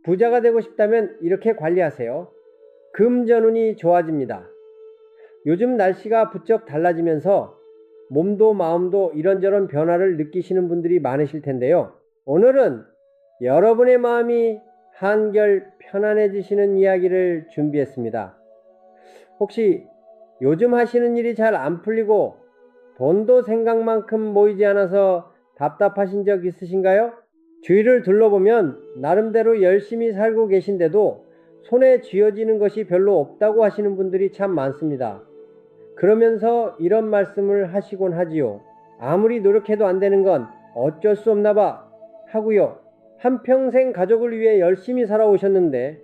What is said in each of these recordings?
부자가 되고 싶다면 이렇게 관리하세요. 금전운이 좋아집니다. 요즘 날씨가 부쩍 달라지면서 몸도 마음도 이런저런 변화를 느끼시는 분들이 많으실 텐데요. 오늘은 여러분의 마음이 한결 편안해지시는 이야기를 준비했습니다. 혹시 요즘 하시는 일이 잘 안 풀리고 돈도 생각만큼 모이지 않아서 답답하신 적 있으신가요? 주위를 둘러보면 나름대로 열심히 살고 계신데도 손에 쥐어지는 것이 별로 없다고 하시는 분들이 참 많습니다. 그러면서 이런 말씀을 하시곤 하지요. 아무리 노력해도 안 되는 건 어쩔 수 없나 봐 하고요. 한평생 가족을 위해 열심히 살아오셨는데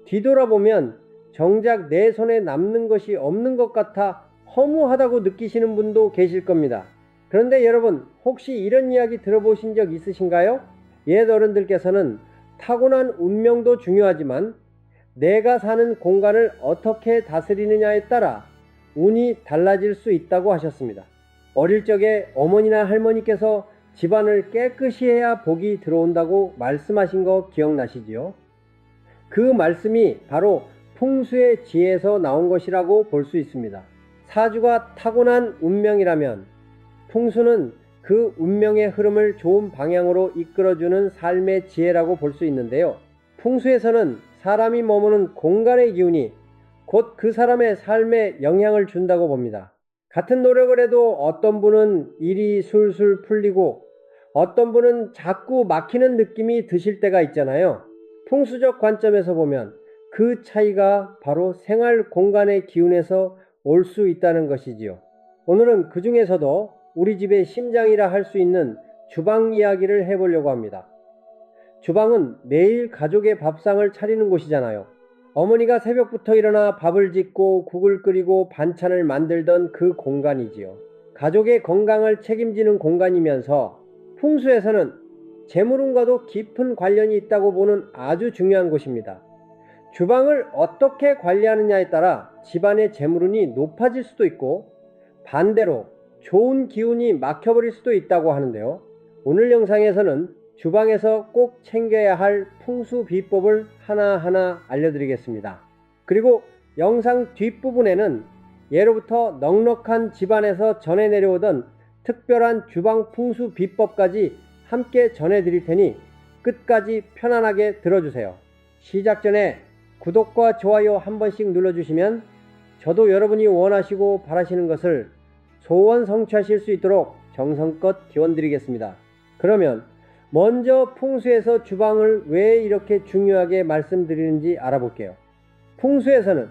뒤돌아보면 정작 내 손에 남는 것이 없는 것 같아 허무하다고 느끼시는 분도 계실 겁니다. 그런데 여러분, 혹시 이런 이야기 들어보신 적 있으신가요? 옛 어른들께서는 타고난 운명도 중요하지만 내가 사는 공간을 어떻게 다스리느냐에 따라 운이 달라질 수 있다고 하셨습니다. 어릴 적에 어머니나 할머니께서 집안을 깨끗이 해야 복이 들어온다고 말씀하신 거 기억나시지요? 그 말씀이 바로 풍수의 지혜에서 나온 것이라고 볼 수 있습니다. 사주가 타고난 운명이라면 풍수는 그 운명의 흐름을 좋은 방향으로 이끌어주는 삶의 지혜라고 볼 수 있는데요. 풍수에서는 사람이 머무는 공간의 기운이 곧 그 사람의 삶에 영향을 준다고 봅니다. 같은 노력을 해도 어떤 분은 일이 술술 풀리고 어떤 분은 자꾸 막히는 느낌이 드실 때가 있잖아요. 풍수적 관점에서 보면 그 차이가 바로 생활 공간의 기운에서 올 수 있다는 것이지요. 오늘은 그 중에서도 우리 집의 심장이라 할 수 있는 주방 이야기를 해보려고 합니다. 주방은 매일 가족의 밥상을 차리는 곳이잖아요. 어머니가 새벽부터 일어나 밥을 짓고 국을 끓이고 반찬을 만들던 그 공간이지요. 가족의 건강을 책임지는 공간이면서 풍수에서는 재물운과도 깊은 관련이 있다고 보는 아주 중요한 곳입니다. 주방을 어떻게 관리하느냐에 따라 집안의 재물운이 높아질 수도 있고 반대로 좋은 기운이 막혀버릴 수도 있다고 하는데요. 오늘 영상에서는 주방에서 꼭 챙겨야 할 풍수 비법을 하나하나 알려드리겠습니다. 그리고 영상 뒷부분에는 예로부터 넉넉한 집안에서 전해 내려오던 특별한 주방 풍수 비법까지 함께 전해드릴 테니 끝까지 편안하게 들어주세요. 시작 전에 구독과 좋아요 한 번씩 눌러주시면 저도 여러분이 원하시고 바라시는 것을 소원 성취하실 수 있도록 정성껏 기원드리겠습니다. 그러면 먼저 풍수에서 주방을 왜 이렇게 중요하게 말씀드리는지 알아볼게요. 풍수에서는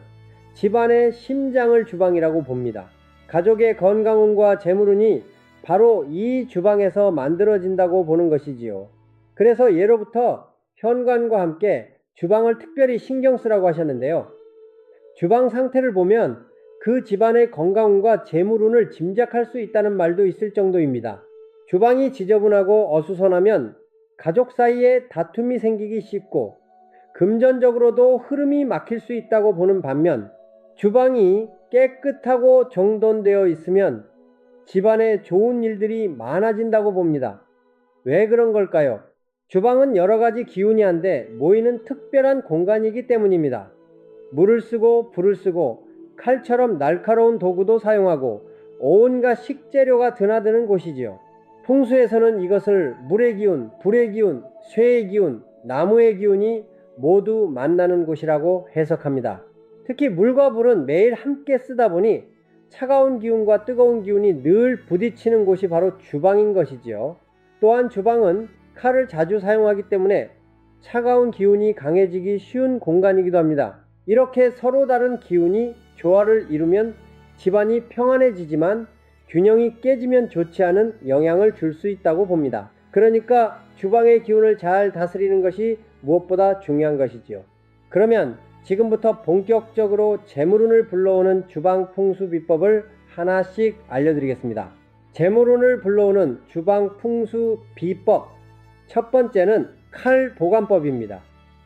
집안의 심장을 주방이라고 봅니다. 가족의 건강운과 재물운이 바로 이 주방에서 만들어진다고 보는 것이지요. 그래서 예로부터 현관과 함께 주방을 특별히 신경 쓰라고 하셨는데요. 주방 상태를 보면 그 집안의 건강운과 재물운을 짐작할 수 있다는 말도 있을 정도입니다. 주방이 지저분하고 어수선하면 가족 사이에 다툼이 생기기 쉽고 금전적으로도 흐름이 막힐 수 있다고 보는 반면 주방이 깨끗하고 정돈되어 있으면 집안에 좋은 일들이 많아진다고 봅니다. 왜 그런 걸까요? 주방은 여러 가지 기운이 한데 모이는 특별한 공간이기 때문입니다. 물을 쓰고 불을 쓰고 칼처럼 날카로운 도구도 사용하고 온갖 식재료가 드나드는 곳이지요. 풍수에서는 이것을 물의 기운, 불의 기운, 쇠의 기운, 나무의 기운이 모두 만나는 곳이라고 해석합니다. 특히 물과 불은 매일 함께 쓰다 보니 차가운 기운과 뜨거운 기운이 늘 부딪히는 곳이 바로 주방인 것이지요. 또한 주방은 칼을 자주 사용하기 때문에 차가운 기운이 강해지기 쉬운 공간이기도 합니다. 이렇게 서로 다른 기운이 조화를 이루면 집안이 평안해지지만 균형이 깨지면 좋지 않은 영향을 줄 수 있다고 봅니다. 그러니까 주방의 기운을 잘 다스리는 것이 무엇보다 중요한 것이지요. 그러면 지금부터 본격적으로 재물운을 불러오는 주방 풍수 비법을 하나씩 알려드리겠습니다. 재물운을 불러오는 주방 풍수 비법 첫 번째는 칼 보관법입니다.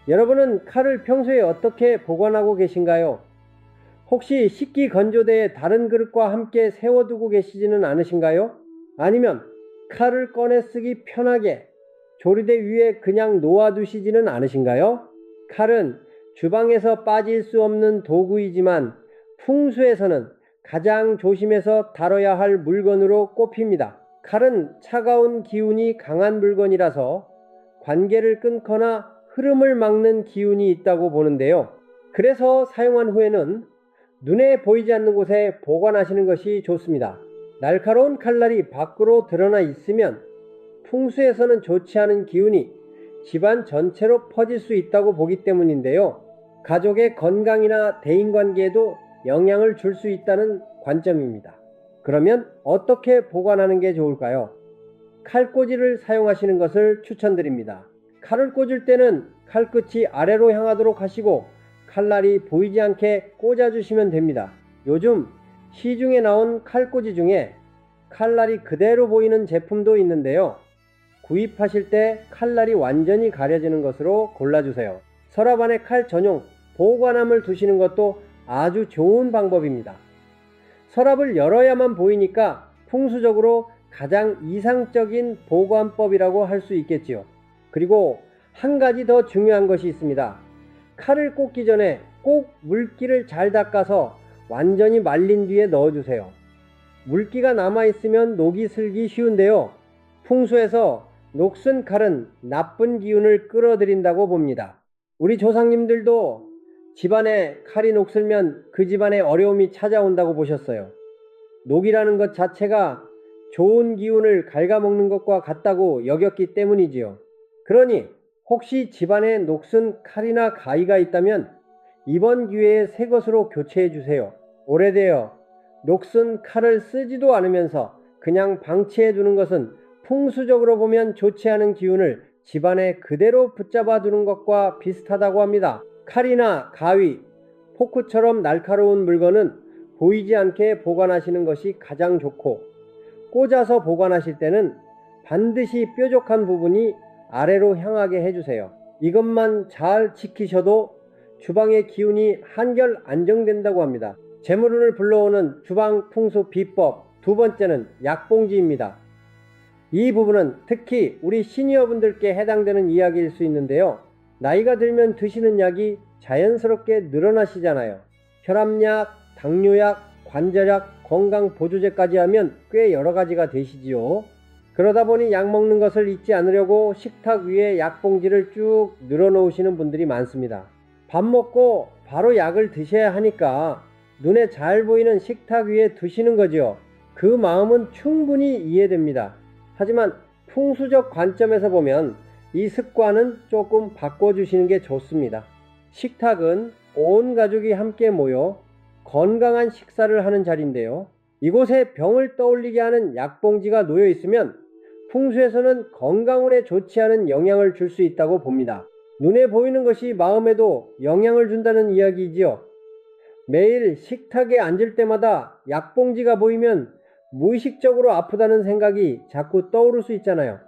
여러분은 칼을 평소에 어떻게 보관하고 계신가요? 혹시 식기 건조대에 다른 그릇과 함께 세워두고 계시지는 않으신가요? 아니면 칼을 꺼내 쓰기 편하게 조리대 위에 그냥 놓아두시지는 않으신가요? 칼은 주방에서 빠질 수 없는 도구이지만 풍수에서는 가장 조심해서 다뤄야 할 물건으로 꼽힙니다. 칼은 차가운 기운이 강한 물건이라서 관계를 끊거나 흐름을 막는 기운이 있다고 보는데요. 그래서 사용한 후에는 눈에 보이지 않는 곳에 보관하시는 것이 좋습니다. 날카로운 칼날이 밖으로 드러나 있으면 풍수에서는 좋지 않은 기운이 집안 전체로 퍼질 수 있다고 보기 때문인데요. 가족의 건강이나 대인관계에도 영향을 줄 수 있다는 관점입니다. 그러면 어떻게 보관하는 게 좋을까요? 칼꽂이를 사용하시는 것을 추천드립니다. 칼을 꽂을 때는 칼끝이 아래로 향하도록 하시고 칼날이 보이지 않게 꽂아주시면 됩니다. 요즘 시중에 나온 칼꽂이 중에 칼날이 그대로 보이는 제품도 있는데요. 구입하실 때 칼날이 완전히 가려지는 것으로 골라주세요. 서랍 안에 칼 전용 보관함을 두시는 것도 아주 좋은 방법입니다. 서랍을 열어야만 보이니까 풍수적으로 가장 이상적인 보관법이라고 할 수 있겠지요. 그리고 한 가지 더 중요한 것이 있습니다. 칼을 꽂기 전에 꼭 물기를 잘 닦아서 완전히 말린 뒤에 넣어주세요. 물기가 남아있으면 녹이 슬기 쉬운데요. 풍수에서 녹슨 칼은 나쁜 기운을 끌어들인다고 봅니다. 우리 조상님들도 집안에 칼이 녹슬면 그 집안에 어려움이 찾아온다고 보셨어요. 녹이라는 것 자체가 좋은 기운을 갉아먹는 것과 같다고 여겼기 때문이지요. 그러니 혹시 집안에 녹슨 칼이나 가위가 있다면 이번 기회에 새 것으로 교체해 주세요. 오래되어 녹슨 칼을 쓰지도 않으면서 그냥 방치해 두는 것은 풍수적으로 보면 좋지 않은 기운을 집안에 그대로 붙잡아 두는 것과 비슷하다고 합니다. 칼이나 가위, 포크처럼 날카로운 물건은 보이지 않게 보관하시는 것이 가장 좋고, 꽂아서 보관하실 때는 반드시 뾰족한 부분이 아래로 향하게 해주세요. 이것만 잘 지키셔도 주방의 기운이 한결 안정된다고 합니다. 재물운을 불러오는 주방 풍수 비법 두 번째는 약봉지입니다. 이 부분은 특히 우리 시니어분들께 해당되는 이야기일 수 있는데요. 나이가 들면 드시는 약이 자연스럽게 늘어나시잖아요. 혈압약, 당뇨약, 관절약, 건강보조제까지 하면 꽤 여러 가지가 되시지요. 그러다 보니 약 먹는 것을 잊지 않으려고 식탁 위에 약봉지를 쭉 늘어놓으시는 분들이 많습니다. 밥 먹고 바로 약을 드셔야 하니까 눈에 잘 보이는 식탁 위에 두시는 거죠. 그 마음은 충분히 이해됩니다. 하지만 풍수적 관점에서 보면 이 습관은 조금 바꿔주시는 게 좋습니다. 식탁은 온 가족이 함께 모여 건강한 식사를 하는 자리인데요. 이곳에 병을 떠올리게 하는 약봉지가 놓여 있으면 풍수에서는 건강운에 좋지 않은 영향을 줄 수 있다고 봅니다. 눈에 보이는 것이 마음에도 영향을 준다는 이야기이지요. 매일 식탁에 앉을 때마다 약봉지가 보이면 무의식적으로 아프다는 생각이 자꾸 떠오를 수 있잖아요.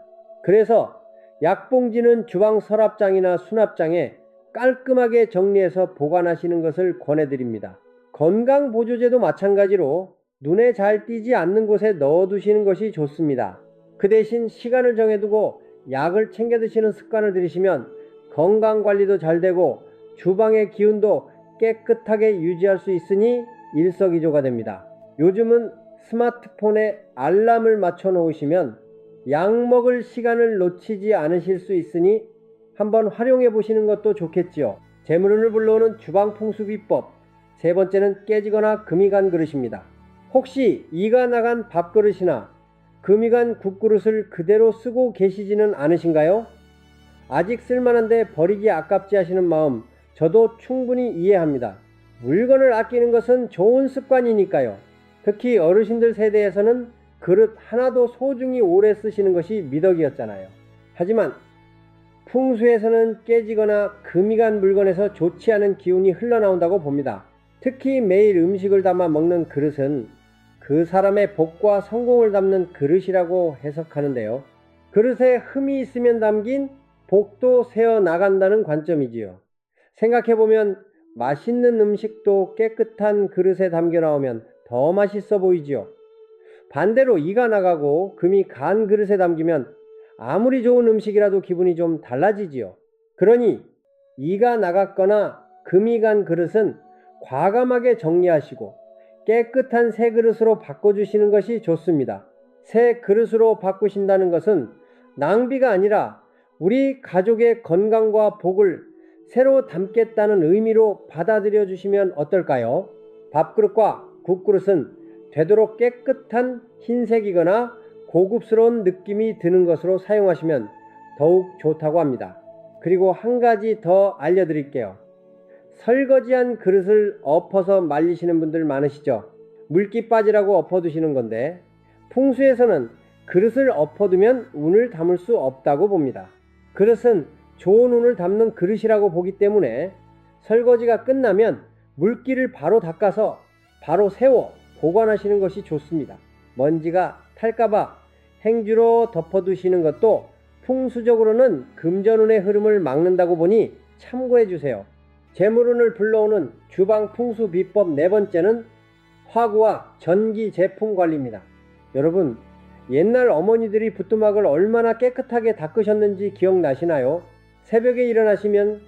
그래서 약봉지는 주방 서랍장이나 수납장에 깔끔하게 정리해서 보관하시는 것을 권해드립니다. 건강보조제도 마찬가지로 눈에 잘 띄지 않는 곳에 넣어두시는 것이 좋습니다. 그 대신 시간을 정해두고 약을 챙겨 드시는 습관을 들이시면 건강관리도 잘 되고 주방의 기운도 깨끗하게 유지할 수 있으니 일석이조가 됩니다. 요즘은 스마트폰에 알람을 맞춰 놓으시면 약 먹을 시간을 놓치지 않으실 수 있으니 한번 활용해 보시는 것도 좋겠지요. 재물운을 불러오는 주방 풍수 비법 세 번째는 깨지거나 금이 간 그릇입니다. 혹시 이가 나간 밥그릇이나 금이 간 국그릇을 그대로 쓰고 계시지는 않으신가요? 아직 쓸만한데 버리기 아깝지 하시는 마음 저도 충분히 이해합니다. 물건을 아끼는 것은 좋은 습관이니까요. 특히 어르신들 세대에서는 그릇 하나도 소중히 오래 쓰시는 것이 미덕이었잖아요. 하지만 풍수에서는 깨지거나 금이 간 물건에서 좋지 않은 기운이 흘러나온다고 봅니다. 특히 매일 음식을 담아 먹는 그릇은 그 사람의 복과 성공을 담는 그릇이라고 해석하는데요. 그릇에 흠이 있으면 담긴 복도 새어 나간다는 관점이지요. 생각해보면 맛있는 음식도 깨끗한 그릇에 담겨 나오면 더 맛있어 보이지요. 반대로 이가 나가고 금이 간 그릇에 담기면 아무리 좋은 음식이라도 기분이 좀 달라지지요. 그러니 이가 나갔거나 금이 간 그릇은 과감하게 정리하시고 깨끗한 새 그릇으로 바꿔주시는 것이 좋습니다. 새 그릇으로 바꾸신다는 것은 낭비가 아니라 우리 가족의 건강과 복을 새로 담겠다는 의미로 받아들여 주시면 어떨까요? 밥그릇과 국그릇은 되도록 깨끗한 흰색이거나 고급스러운 느낌이 드는 것으로 사용하시면 더욱 좋다고 합니다. 그리고 한 가지 더 알려드릴게요. 설거지한 그릇을 엎어서 말리시는 분들 많으시죠? 물기 빠지라고 엎어두시는 건데 풍수에서는 그릇을 엎어두면 운을 담을 수 없다고 봅니다. 그릇은 좋은 운을 담는 그릇이라고 보기 때문에 설거지가 끝나면 물기를 바로 닦아서 바로 세워 보관하시는 것이 좋습니다. 먼지가 탈까봐 행주로 덮어두시는 것도 풍수적으로는 금전운의 흐름을 막는다고 보니 참고해 주세요. 재물운을 불러오는 주방 풍수 비법 네 번째는 화구와 전기 제품 관리입니다. 여러분, 옛날 어머니들이 부뚜막을 얼마나 깨끗하게 닦으셨는지 기억나시나요? 새벽에 일어나시면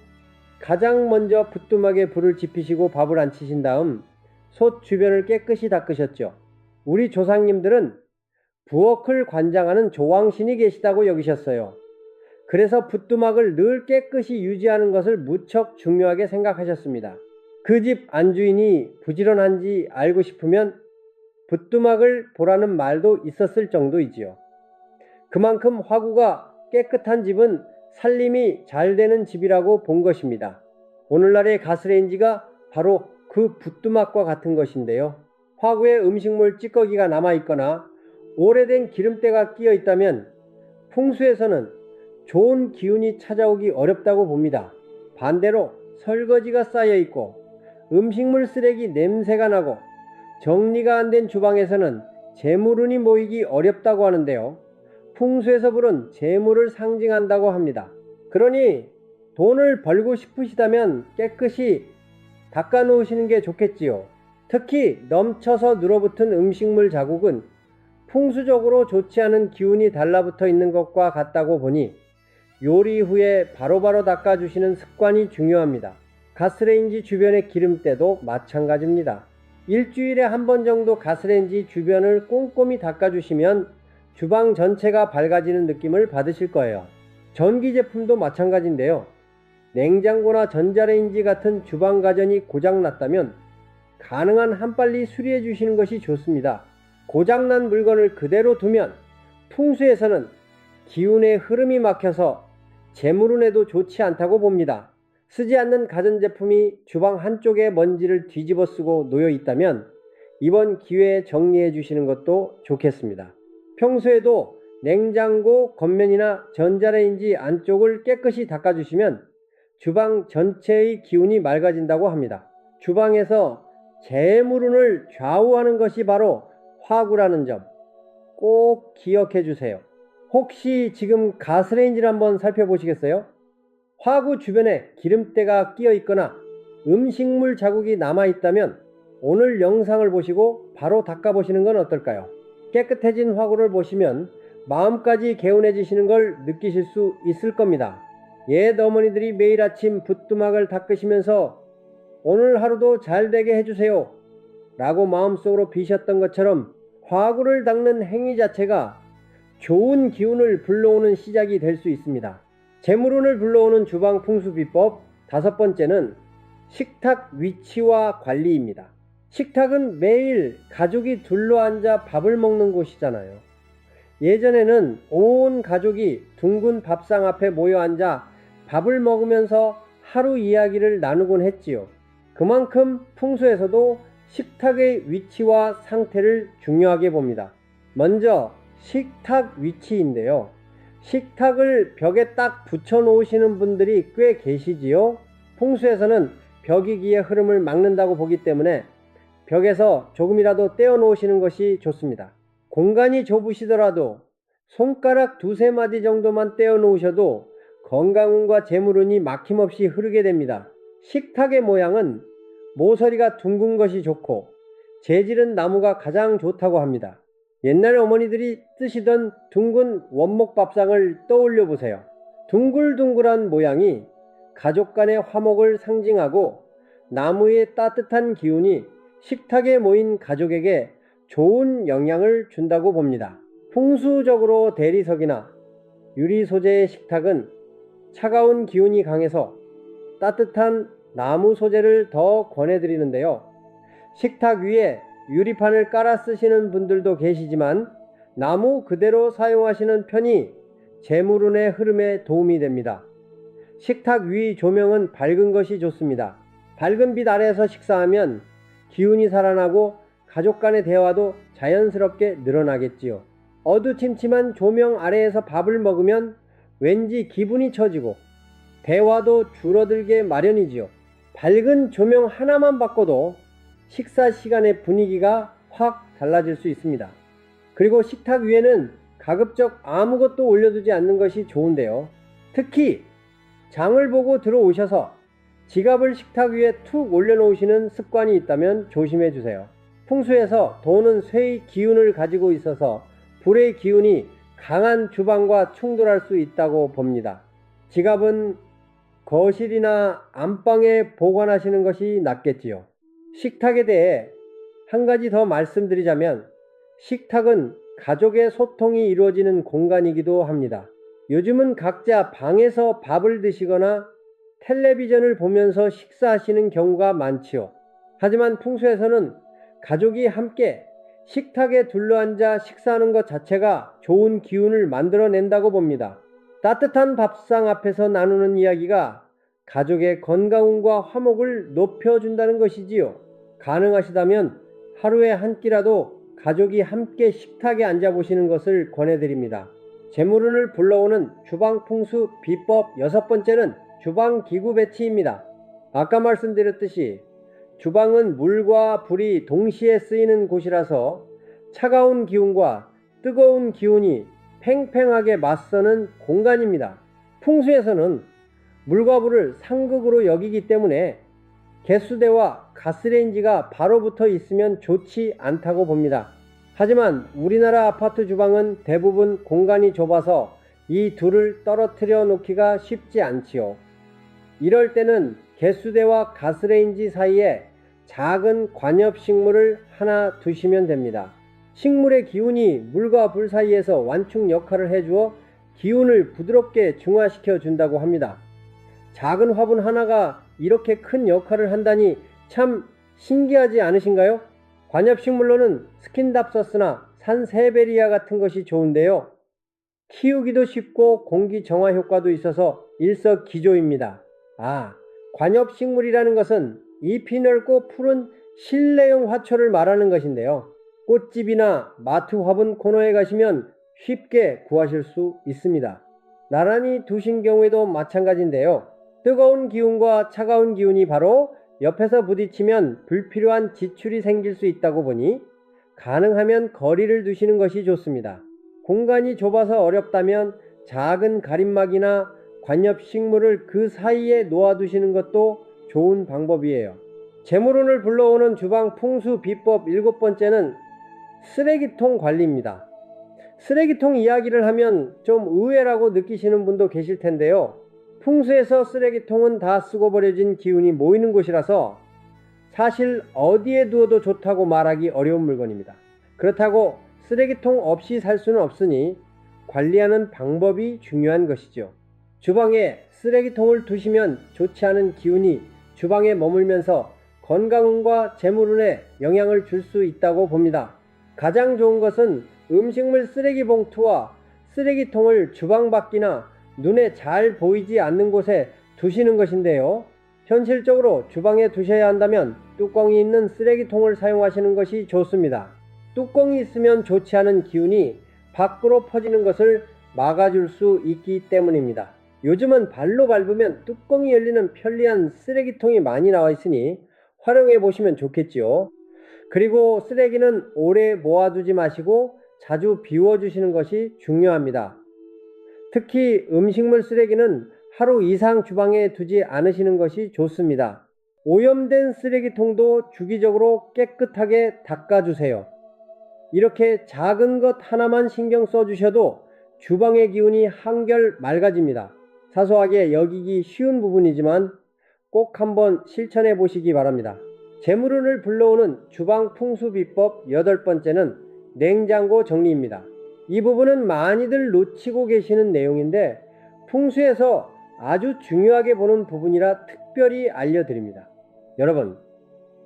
가장 먼저 부뚜막에 불을 지피시고 밥을 안 치신 다음 솥 주변을 깨끗이 닦으셨죠. 우리 조상님들은 부엌을 관장하는 조왕신이 계시다고 여기셨어요. 그래서 부뚜막을 늘 깨끗이 유지하는 것을 무척 중요하게 생각하셨습니다. 그 집 안주인이 부지런한지 알고 싶으면 부뚜막을 보라는 말도 있었을 정도이지요. 그만큼 화구가 깨끗한 집은 살림이 잘 되는 집이라고 본 것입니다. 오늘날의 가스레인지가 바로 그 부뚜막과 같은 것인데요. 화구에 음식물 찌꺼기가 남아있거나 오래된 기름때가 끼어 있다면 풍수에서는 좋은 기운이 찾아오기 어렵다고 봅니다. 반대로 설거지가 쌓여 있고 음식물 쓰레기 냄새가 나고 정리가 안 된 주방에서는 재물운이 모이기 어렵다고 하는데요. 풍수에서 부른 재물을 상징한다고 합니다. 그러니 돈을 벌고 싶으시다면 깨끗이 닦아 놓으시는 게 좋겠지요. 특히 넘쳐서 눌어붙은 음식물 자국은 풍수적으로 좋지 않은 기운이 달라붙어 있는 것과 같다고 보니 요리 후에 바로바로 닦아주시는 습관이 중요합니다. 가스레인지 주변의 기름때도 마찬가지입니다. 일주일에 한 번 정도 가스레인지 주변을 꼼꼼히 닦아주시면 주방 전체가 밝아지는 느낌을 받으실 거예요. 전기 제품도 마찬가지인데요. 냉장고나 전자레인지 같은 주방 가전이 고장났다면 가능한 한 빨리 수리해 주시는 것이 좋습니다. 고장난 물건을 그대로 두면 풍수에서는 기운의 흐름이 막혀서 재물운에도 좋지 않다고 봅니다. 쓰지 않는 가전제품이 주방 한쪽에 먼지를 뒤집어 쓰고 놓여 있다면 이번 기회에 정리해 주시는 것도 좋겠습니다. 평소에도 냉장고 겉면이나 전자레인지 안쪽을 깨끗이 닦아주시면 주방 전체의 기운이 맑아진다고 합니다. 주방에서 재물운을 좌우하는 것이 바로 화구라는 점 꼭 기억해 주세요. 혹시 지금 가스레인지를 한번 살펴보시겠어요? 화구 주변에 기름때가 끼어 있거나 음식물 자국이 남아 있다면 오늘 영상을 보시고 바로 닦아보시는 건 어떨까요? 깨끗해진 화구를 보시면 마음까지 개운해지시는 걸 느끼실 수 있을 겁니다. 옛 어머니들이 매일 아침 부뚜막을 닦으시면서 오늘 하루도 잘 되게 해주세요 라고 마음속으로 비셨던 것처럼 화구를 닦는 행위 자체가 좋은 기운을 불러오는 시작이 될 수 있습니다. 재물운을 불러오는 주방 풍수 비법 다섯 번째는 식탁 위치와 관리입니다. 식탁은 매일 가족이 둘러앉아 밥을 먹는 곳이잖아요. 예전에는 온 가족이 둥근 밥상 앞에 모여 앉아 밥을 먹으면서 하루 이야기를 나누곤 했지요. 그만큼 풍수에서도 식탁의 위치와 상태를 중요하게 봅니다. 먼저 식탁 위치인데요. 식탁을 벽에 딱 붙여 놓으시는 분들이 꽤 계시지요. 풍수에서는 벽이 기의 흐름을 막는다고 보기 때문에 벽에서 조금이라도 떼어 놓으시는 것이 좋습니다. 공간이 좁으시더라도 손가락 두세 마디 정도만 떼어 놓으셔도 건강운과 재물운이 막힘없이 흐르게 됩니다. 식탁의 모양은 모서리가 둥근 것이 좋고 재질은 나무가 가장 좋다고 합니다. 옛날 어머니들이 쓰시던 둥근 원목 밥상을 떠올려 보세요. 둥글둥글한 모양이 가족 간의 화목을 상징하고 나무의 따뜻한 기운이 식탁에 모인 가족에게 좋은 영향을 준다고 봅니다. 풍수적으로 대리석이나 유리 소재의 식탁은 차가운 기운이 강해서 따뜻한 나무 소재를 더 권해드리는데요. 식탁 위에 유리판을 깔아 쓰시는 분들도 계시지만 나무 그대로 사용하시는 편이 재물운의 흐름에 도움이 됩니다. 식탁 위 조명은 밝은 것이 좋습니다. 밝은 빛 아래에서 식사하면 기운이 살아나고 가족 간의 대화도 자연스럽게 늘어나겠지요. 어두침침한 조명 아래에서 밥을 먹으면 왠지 기분이 처지고 대화도 줄어들게 마련이지요. 밝은 조명 하나만 바꿔도 식사 시간의 분위기가 확 달라질 수 있습니다. 그리고 식탁 위에는 가급적 아무것도 올려두지 않는 것이 좋은데요. 특히 장을 보고 들어오셔서 지갑을 식탁 위에 툭 올려놓으시는 습관이 있다면 조심해 주세요. 풍수에서 돈은 쇠의 기운을 가지고 있어서 불의 기운이 강한 주방과 충돌할 수 있다고 봅니다. 지갑은 거실이나 안방에 보관하시는 것이 낫겠지요. 식탁에 대해 한 가지 더 말씀드리자면 식탁은 가족의 소통이 이루어지는 공간이기도 합니다. 요즘은 각자 방에서 밥을 드시거나 텔레비전을 보면서 식사하시는 경우가 많지요. 하지만 풍수에서는 가족이 함께 식탁에 둘러앉아 식사하는 것 자체가 좋은 기운을 만들어낸다고 봅니다. 따뜻한 밥상 앞에서 나누는 이야기가 가족의 건강운과 화목을 높여준다는 것이지요. 가능하시다면 하루에 한 끼라도 가족이 함께 식탁에 앉아보시는 것을 권해드립니다. 재물운을 불러오는 주방풍수 비법 6번째는 주방기구 배치입니다. 아까 말씀드렸듯이 주방은 물과 불이 동시에 쓰이는 곳이라서 차가운 기운과 뜨거운 기운이 팽팽하게 맞서는 공간입니다. 풍수에서는 물과 불을 상극으로 여기기 때문에 개수대와 가스레인지가 바로 붙어 있으면 좋지 않다고 봅니다. 하지만 우리나라 아파트 주방은 대부분 공간이 좁아서 이 둘을 떨어뜨려 놓기가 쉽지 않지요. 이럴 때는 개수대와 가스레인지 사이에 작은 관엽식물을 하나 두시면 됩니다. 식물의 기운이 물과 불 사이에서 완충 역할을 해주어 기운을 부드럽게 중화시켜 준다고 합니다. 작은 화분 하나가 이렇게 큰 역할을 한다니 참 신기하지 않으신가요? 관엽식물로는 스킨답서스나 산세베리아 같은 것이 좋은데요. 키우기도 쉽고 공기 정화 효과도 있어서 일석이조입니다. 관엽식물이라는 것은 잎이 넓고 푸른 실내용 화초를 말하는 것인데요. 꽃집이나 마트 화분 코너에 가시면 쉽게 구하실 수 있습니다. 나란히 두신 경우에도 마찬가지인데요. 뜨거운 기운과 차가운 기운이 바로 옆에서 부딪히면 불필요한 지출이 생길 수 있다고 보니 가능하면 거리를 두시는 것이 좋습니다. 공간이 좁아서 어렵다면 작은 가림막이나 관엽식물을 그 사이에 놓아두시는 것도 좋은 방법이에요. 재물운을 불러오는 주방 풍수 비법 7번째는 쓰레기통 관리입니다. 쓰레기통 이야기를 하면 좀 의외라고 느끼시는 분도 계실 텐데요. 풍수에서 쓰레기통은 다 쓰고 버려진 기운이 모이는 곳이라서 사실 어디에 두어도 좋다고 말하기 어려운 물건입니다. 그렇다고 쓰레기통 없이 살 수는 없으니 관리하는 방법이 중요한 것이죠. 주방에 쓰레기통을 두시면 좋지 않은 기운이 주방에 머물면서 건강운과 재물운에 영향을 줄 수 있다고 봅니다. 가장 좋은 것은 음식물 쓰레기 봉투와 쓰레기통을 주방 밖이나 눈에 잘 보이지 않는 곳에 두시는 것인데요. 현실적으로 주방에 두셔야 한다면 뚜껑이 있는 쓰레기통을 사용하시는 것이 좋습니다. 뚜껑이 있으면 좋지 않은 기운이 밖으로 퍼지는 것을 막아줄 수 있기 때문입니다. 요즘은 발로 밟으면 뚜껑이 열리는 편리한 쓰레기통이 많이 나와 있으니 활용해 보시면 좋겠지요. 그리고 쓰레기는 오래 모아두지 마시고 자주 비워주시는 것이 중요합니다. 특히 음식물 쓰레기는 하루 이상 주방에 두지 않으시는 것이 좋습니다. 오염된 쓰레기통도 주기적으로 깨끗하게 닦아주세요. 이렇게 작은 것 하나만 신경 써주셔도 주방의 기운이 한결 맑아집니다. 사소하게 여기기 쉬운 부분이지만 꼭 한번 실천해 보시기 바랍니다. 재물운을 불러오는 주방 풍수 비법 8번째는 냉장고 정리입니다. 이 부분은 많이들 놓치고 계시는 내용인데 풍수에서 아주 중요하게 보는 부분이라 특별히 알려드립니다. 여러분,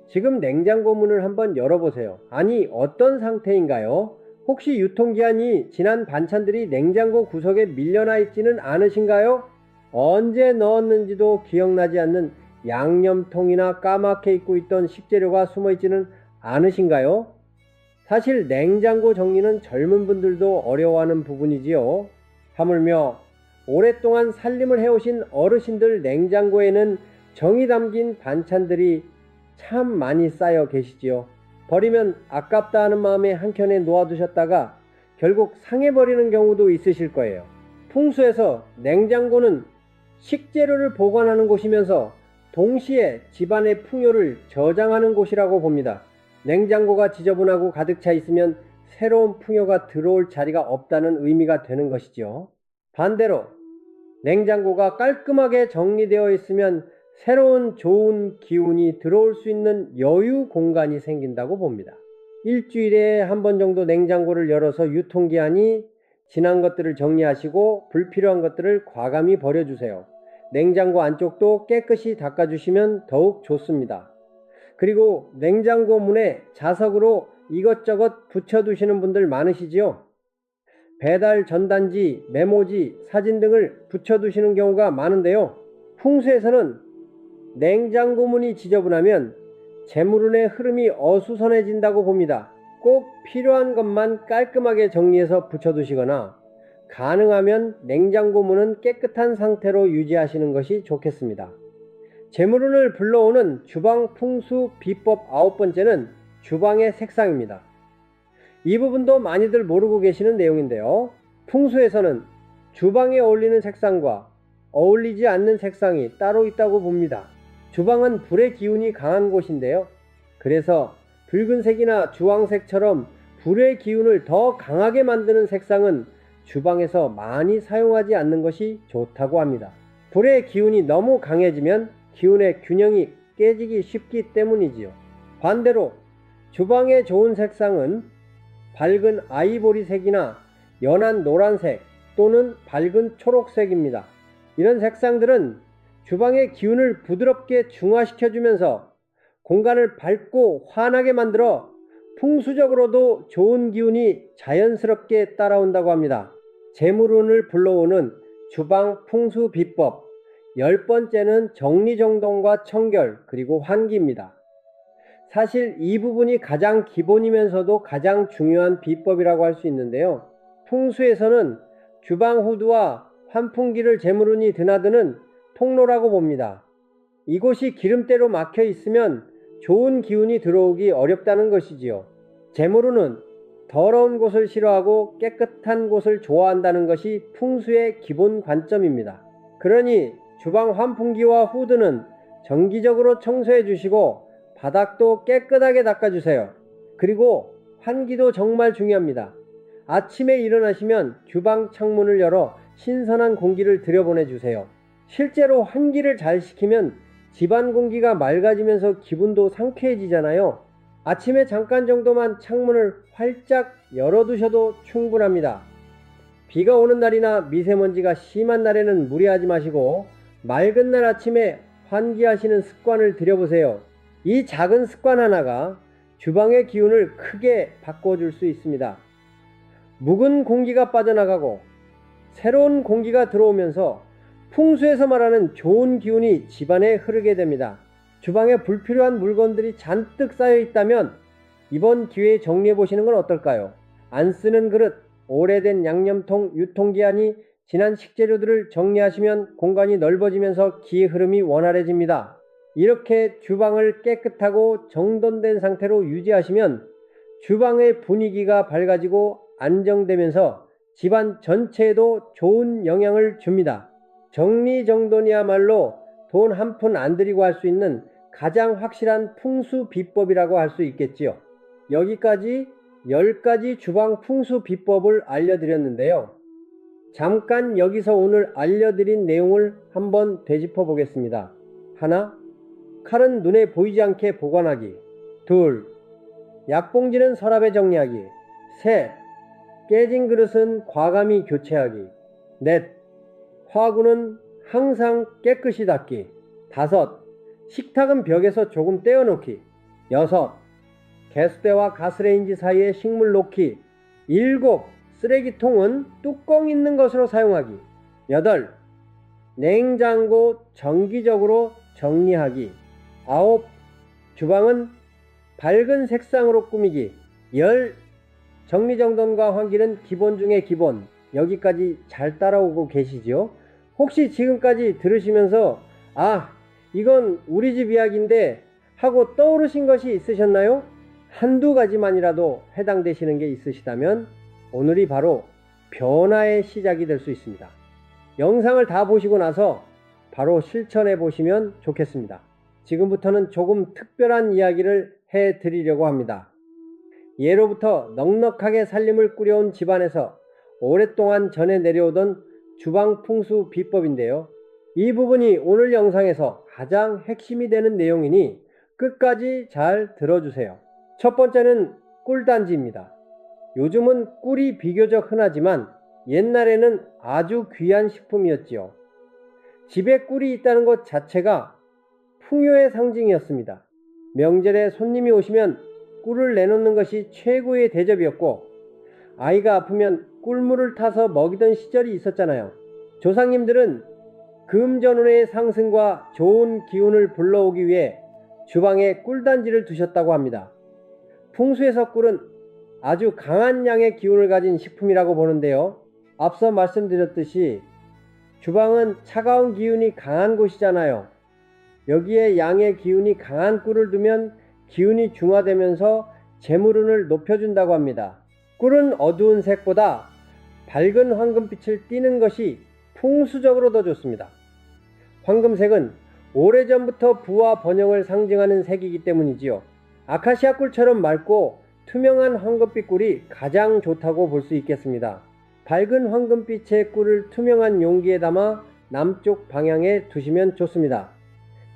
지금 냉장고 문을 한번 열어보세요. 아니, 어떤 상태인가요? 혹시 유통기한이 지난 반찬들이 냉장고 구석에 밀려나 있지는 않으신가요? 언제 넣었는지도 기억나지 않는 양념통이나 까맣게 잊고 있던 식재료가 숨어 있지는 않으신가요? 사실 냉장고 정리는 젊은 분들도 어려워하는 부분이지요. 하물며 오랫동안 살림을 해오신 어르신들 냉장고에는 정이 담긴 반찬들이 참 많이 쌓여 계시지요. 버리면 아깝다 하는 마음에 한켠에 놓아두셨다가 결국 상해버리는 경우도 있으실 거예요. 풍수에서 냉장고는 식재료를 보관하는 곳이면서 동시에 집안의 풍요를 저장하는 곳이라고 봅니다. 냉장고가 지저분하고 가득 차 있으면 새로운 풍요가 들어올 자리가 없다는 의미가 되는 것이죠. 반대로 냉장고가 깔끔하게 정리되어 있으면 새로운 좋은 기운이 들어올 수 있는 여유 공간이 생긴다고 봅니다. 일주일에 한 번 정도 냉장고를 열어서 유통기한이 지난 것들을 정리하시고 불필요한 것들을 과감히 버려주세요. 냉장고 안쪽도 깨끗이 닦아주시면 더욱 좋습니다. 그리고 냉장고 문에 자석으로 이것저것 붙여두시는 분들 많으시지요? 배달 전단지, 메모지, 사진 등을 붙여두시는 경우가 많은데요. 풍수에서는 냉장고 문이 지저분하면 재물운의 흐름이 어수선해진다고 봅니다. 꼭 필요한 것만 깔끔하게 정리해서 붙여두시거나 가능하면 냉장고 문은 깨끗한 상태로 유지하시는 것이 좋겠습니다. 재물운을 불러오는 주방 풍수 비법 9번째는 주방의 색상입니다. 이 부분도 많이들 모르고 계시는 내용인데요. 풍수에서는 주방에 어울리는 색상과 어울리지 않는 색상이 따로 있다고 봅니다. 주방은 불의 기운이 강한 곳인데요. 그래서 붉은색이나 주황색처럼 불의 기운을 더 강하게 만드는 색상은 주방에서 많이 사용하지 않는 것이 좋다고 합니다. 불의 기운이 너무 강해지면 기운의 균형이 깨지기 쉽기 때문이지요. 반대로 주방에 좋은 색상은 밝은 아이보리색이나 연한 노란색 또는 밝은 초록색입니다. 이런 색상들은 주방의 기운을 부드럽게 중화시켜주면서 공간을 밝고 환하게 만들어 풍수적으로도 좋은 기운이 자연스럽게 따라온다고 합니다. 재물운을 불러오는 주방 풍수 비법 10번째는 정리정돈과 청결 그리고 환기입니다. 사실 이 부분이 가장 기본이면서도 가장 중요한 비법이라고 할 수 있는데요. 풍수에서는 주방 후드와 환풍기를 재물운이 드나드는 통로라고 봅니다. 이곳이 기름때로 막혀 있으면 좋은 기운이 들어오기 어렵다는 것이지요. 재물운은 더러운 곳을 싫어하고 깨끗한 곳을 좋아한다는 것이 풍수의 기본 관점입니다. 그러니 주방 환풍기와 후드는 정기적으로 청소해 주시고 바닥도 깨끗하게 닦아주세요. 그리고 환기도 정말 중요합니다. 아침에 일어나시면 주방 창문을 열어 신선한 공기를 들여보내주세요. 실제로 환기를 잘 시키면 집안 공기가 맑아지면서 기분도 상쾌해지잖아요. 아침에 잠깐 정도만 창문을 활짝 열어두셔도 충분합니다. 비가 오는 날이나 미세먼지가 심한 날에는 무리하지 마시고 맑은 날 아침에 환기하시는 습관을 들여보세요. 이 작은 습관 하나가 주방의 기운을 크게 바꿔줄 수 있습니다. 묵은 공기가 빠져나가고 새로운 공기가 들어오면서 풍수에서 말하는 좋은 기운이 집안에 흐르게 됩니다. 주방에 불필요한 물건들이 잔뜩 쌓여 있다면 이번 기회에 정리해 보시는 건 어떨까요? 안 쓰는 그릇, 오래된 양념통, 유통기한이 지난 식재료들을 정리하시면 공간이 넓어지면서 기 흐름이 원활해집니다. 이렇게 주방을 깨끗하고 정돈된 상태로 유지하시면 주방의 분위기가 밝아지고 안정되면서 집안 전체에도 좋은 영향을 줍니다. 정리정돈이야말로 돈 한 푼 안 들이고 할 수 있는 가장 확실한 풍수 비법이라고 할 수 있겠지요. 여기까지 10가지 주방 풍수 비법을 알려드렸는데요. 잠깐 여기서 오늘 알려드린 내용을 한번 되짚어 보겠습니다. 하나, 칼은 눈에 보이지 않게 보관하기. 둘, 약봉지는 서랍에 정리하기. 셋, 깨진 그릇은 과감히 교체하기. 넷, 화구는 항상 깨끗이 닦기. 다섯, 식탁은 벽에서 조금 떼어놓기. 여섯, 개수대와 가스레인지 사이에 식물 놓기. 일곱, 쓰레기통은 뚜껑 있는 것으로 사용하기. 여덟, 냉장고 정기적으로 정리하기. 아홉, 주방은 밝은 색상으로 꾸미기. 열, 정리정돈과 환기는 기본 중의 기본. 여기까지 잘 따라오고 계시죠? 혹시 지금까지 들으시면서 이건 우리 집 이야기인데 하고 떠오르신 것이 있으셨나요? 한두 가지만이라도 해당되시는 게 있으시다면 오늘이 바로 변화의 시작이 될 수 있습니다. 영상을 다 보시고 나서 바로 실천해 보시면 좋겠습니다. 지금부터는 조금 특별한 이야기를 해 드리려고 합니다. 예로부터 넉넉하게 살림을 꾸려온 집안에서 오랫동안 전해 내려오던 주방 풍수 비법인데요. 이 부분이 오늘 영상에서 가장 핵심이 되는 내용이니 끝까지 잘 들어주세요. 첫 번째는 꿀단지입니다. 요즘은 꿀이 비교적 흔하지만 옛날에는 아주 귀한 식품이었지요. 집에 꿀이 있다는 것 자체가 풍요의 상징이었습니다. 명절에 손님이 오시면 꿀을 내놓는 것이 최고의 대접이었고, 아이가 아프면 꿀물을 타서 먹이던 시절이 있었잖아요. 조상님들은 금전운의 상승과 좋은 기운을 불러오기 위해 주방에 꿀단지를 두셨다고 합니다. 풍수에서 꿀은 아주 강한 양의 기운을 가진 식품이라고 보는데요. 앞서 말씀드렸듯이 주방은 차가운 기운이 강한 곳이잖아요. 여기에 양의 기운이 강한 꿀을 두면 기운이 중화되면서 재물운을 높여준다고 합니다. 꿀은 어두운 색보다 밝은 황금빛을 띠는 것이 풍수적으로 더 좋습니다. 황금색은 오래전부터 부와 번영을 상징하는 색이기 때문이지요. 아카시아 꿀처럼 맑고 투명한 황금빛 꿀이 가장 좋다고 볼 수 있겠습니다. 밝은 황금빛의 꿀을 투명한 용기에 담아 남쪽 방향에 두시면 좋습니다.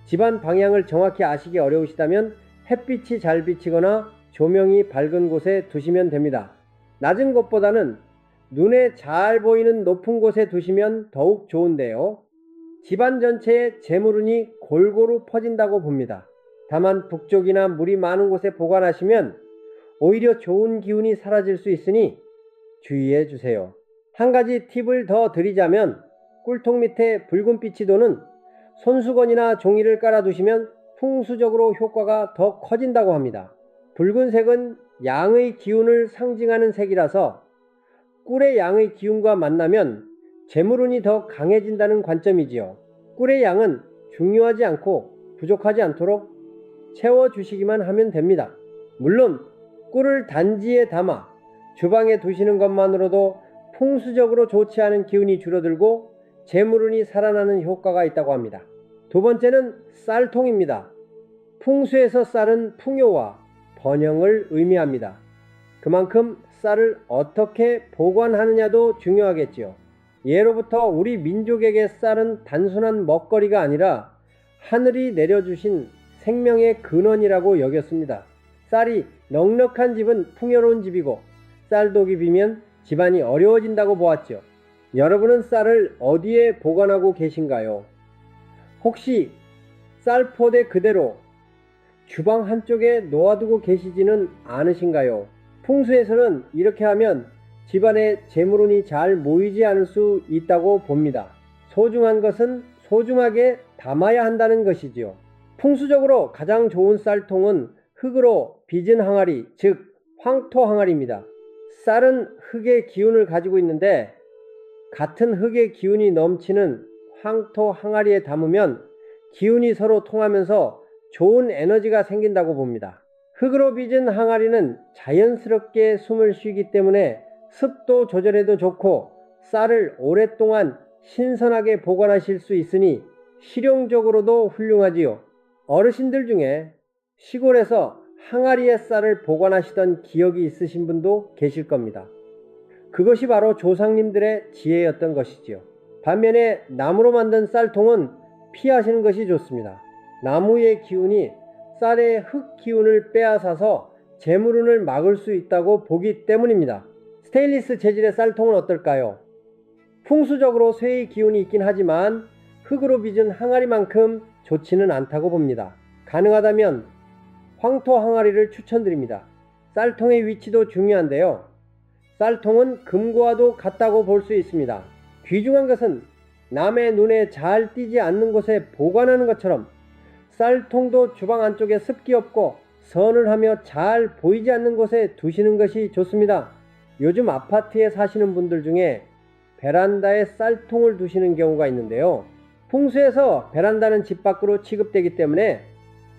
집안 방향을 정확히 아시기 어려우시다면 햇빛이 잘 비치거나 조명이 밝은 곳에 두시면 됩니다. 낮은 곳보다는 눈에 잘 보이는 높은 곳에 두시면 더욱 좋은데요. 집안 전체에 재물운이 골고루 퍼진다고 봅니다. 다만 북쪽이나 물이 많은 곳에 보관하시면 오히려 좋은 기운이 사라질 수 있으니 주의해 주세요. 한 가지 팁을 더 드리자면 꿀통 밑에 붉은 빛이 도는 손수건이나 종이를 깔아두시면 풍수적으로 효과가 더 커진다고 합니다. 붉은색은 양의 기운을 상징하는 색이라서 꿀의 양의 기운과 만나면 재물운이 더 강해진다는 관점이지요. 꿀의 양은 중요하지 않고 부족하지 않도록 채워주시기만 하면 됩니다. 물론 꿀을 단지에 담아 주방에 두시는 것만으로도 풍수적으로 좋지 않은 기운이 줄어들고 재물운이 살아나는 효과가 있다고 합니다. 두 번째는 쌀통입니다. 풍수에서 쌀은 풍요와 번영을 의미합니다. 그만큼 쌀을 어떻게 보관하느냐도 중요하겠지요. 예로부터 우리 민족에게 쌀은 단순한 먹거리가 아니라 하늘이 내려주신 생명의 근원이라고 여겼습니다. 쌀이 넉넉한 집은 풍요로운 집이고 쌀독이 비면 집안이 어려워진다고 보았죠. 여러분은 쌀을 어디에 보관하고 계신가요? 혹시 쌀포대 그대로 주방 한쪽에 놓아두고 계시지는 않으신가요? 풍수에서는 이렇게 하면 집안에 재물운이 잘 모이지 않을 수 있다고 봅니다. 소중한 것은 소중하게 담아야 한다는 것이지요. 풍수적으로 가장 좋은 쌀통은 흙으로 빚은 항아리, 즉 황토 항아리입니다. 쌀은 흙의 기운을 가지고 있는데 같은 흙의 기운이 넘치는 황토 항아리에 담으면 기운이 서로 통하면서 좋은 에너지가 생긴다고 봅니다. 흙으로 빚은 항아리는 자연스럽게 숨을 쉬기 때문에 습도 조절에도 좋고 쌀을 오랫동안 신선하게 보관하실 수 있으니 실용적으로도 훌륭하지요. 어르신들 중에 시골에서 항아리에 쌀을 보관하시던 기억이 있으신 분도 계실 겁니다. 그것이 바로 조상님들의 지혜였던 것이지요. 반면에 나무로 만든 쌀통은 피하시는 것이 좋습니다. 나무의 기운이 쌀의 흙 기운을 빼앗아서 재물운을 막을 수 있다고 보기 때문입니다. 스테인리스 재질의 쌀통은 어떨까요? 풍수적으로 쇠의 기운이 있긴 하지만 흙으로 빚은 항아리만큼 좋지는 않다고 봅니다. 가능하다면 황토 항아리를 추천드립니다. 쌀통의 위치도 중요한데요. 쌀통은 금고와도 같다고 볼 수 있습니다. 귀중한 것은 남의 눈에 잘 띄지 않는 곳에 보관하는 것처럼 쌀통도 주방 안쪽에 습기 없고 선을 하며 잘 보이지 않는 곳에 두시는 것이 좋습니다. 요즘 아파트에 사시는 분들 중에 베란다에 쌀통을 두시는 경우가 있는데요. 풍수에서 베란다는 집 밖으로 취급되기 때문에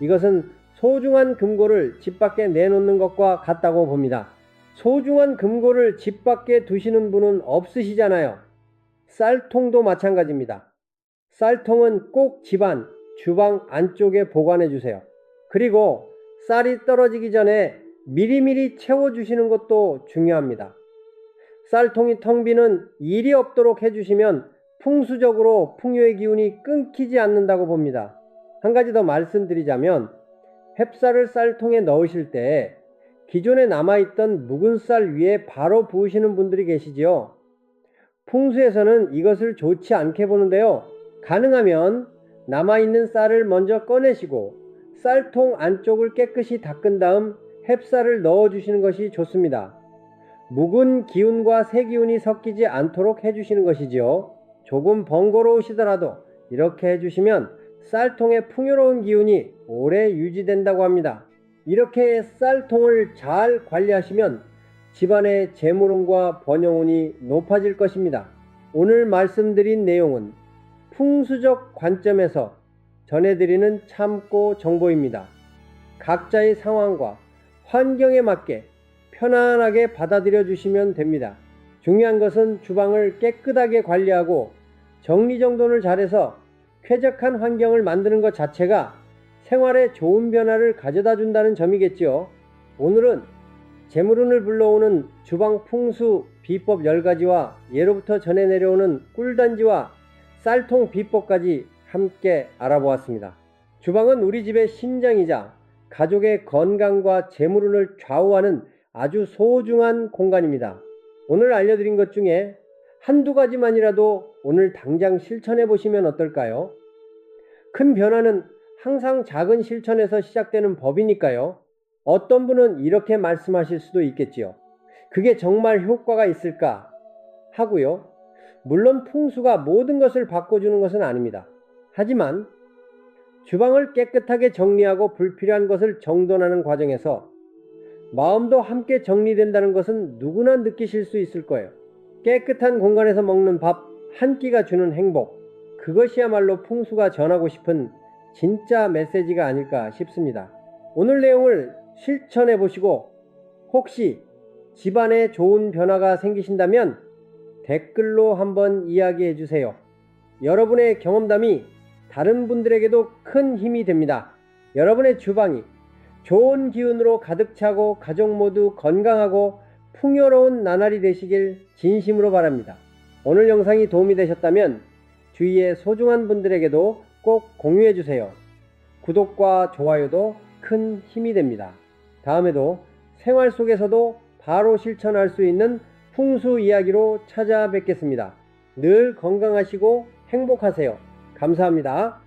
이것은 소중한 금고를 집 밖에 내놓는 것과 같다고 봅니다. 소중한 금고를 집 밖에 두시는 분은 없으시잖아요. 쌀통도 마찬가지입니다. 쌀통은 꼭 집안, 주방 안쪽에 보관해 주세요. 그리고 쌀이 떨어지기 전에 미리미리 채워주시는 것도 중요합니다. 쌀통이 텅 비는 일이 없도록 해주시면 풍수적으로 풍요의 기운이 끊기지 않는다고 봅니다. 한 가지 더 말씀드리자면 햅쌀을 쌀통에 넣으실 때 기존에 남아있던 묵은 쌀 위에 바로 부으시는 분들이 계시지요. 풍수에서는 이것을 좋지 않게 보는데요. 가능하면 남아있는 쌀을 먼저 꺼내시고 쌀통 안쪽을 깨끗이 닦은 다음 햅쌀을 넣어주시는 것이 좋습니다. 묵은 기운과 새 기운이 섞이지 않도록 해주시는 것이지요. 조금 번거로우시더라도 이렇게 해주시면 쌀통의 풍요로운 기운이 오래 유지된다고 합니다. 이렇게 쌀통을 잘 관리하시면 집안의 재물운과 번영운이 높아질 것입니다. 오늘 말씀드린 내용은 풍수적 관점에서 전해드리는 참고 정보입니다. 각자의 상황과 환경에 맞게 편안하게 받아들여 주시면 됩니다. 중요한 것은 주방을 깨끗하게 관리하고 정리정돈을 잘해서 쾌적한 환경을 만드는 것 자체가 생활에 좋은 변화를 가져다 준다는 점이겠지요. 오늘은 재물운을 불러오는 주방 풍수 비법 10가지와 예로부터 전해 내려오는 꿀단지와 쌀통 비법까지 함께 알아보았습니다. 주방은 우리 집의 심장이자 가족의 건강과 재물운을 좌우하는 아주 소중한 공간입니다. 오늘 알려드린 것 중에 한두 가지만이라도 오늘 당장 실천해 보시면 어떨까요? 큰 변화는 항상 작은 실천에서 시작되는 법이니까요. 어떤 분은 이렇게 말씀하실 수도 있겠지요. 그게 정말 효과가 있을까 하고요. 물론 풍수가 모든 것을 바꿔주는 것은 아닙니다. 하지만 주방을 깨끗하게 정리하고 불필요한 것을 정돈하는 과정에서 마음도 함께 정리된다는 것은 누구나 느끼실 수 있을 거예요. 깨끗한 공간에서 먹는 밥 한 끼가 주는 행복, 그것이야말로 풍수가 전하고 싶은 진짜 메시지가 아닐까 싶습니다. 오늘 내용을 실천해 보시고 혹시 집안에 좋은 변화가 생기신다면 댓글로 한번 이야기해 주세요. 여러분의 경험담이 다른 분들에게도 큰 힘이 됩니다. 여러분의 주방이 좋은 기운으로 가득 차고 가족 모두 건강하고 풍요로운 나날이 되시길 진심으로 바랍니다. 오늘 영상이 도움이 되셨다면 주위의 소중한 분들에게도 꼭 공유해 주세요. 구독과 좋아요도 큰 힘이 됩니다. 다음에도 생활 속에서도 바로 실천할 수 있는 풍수 이야기로 찾아뵙겠습니다. 늘 건강하시고 행복하세요. 감사합니다.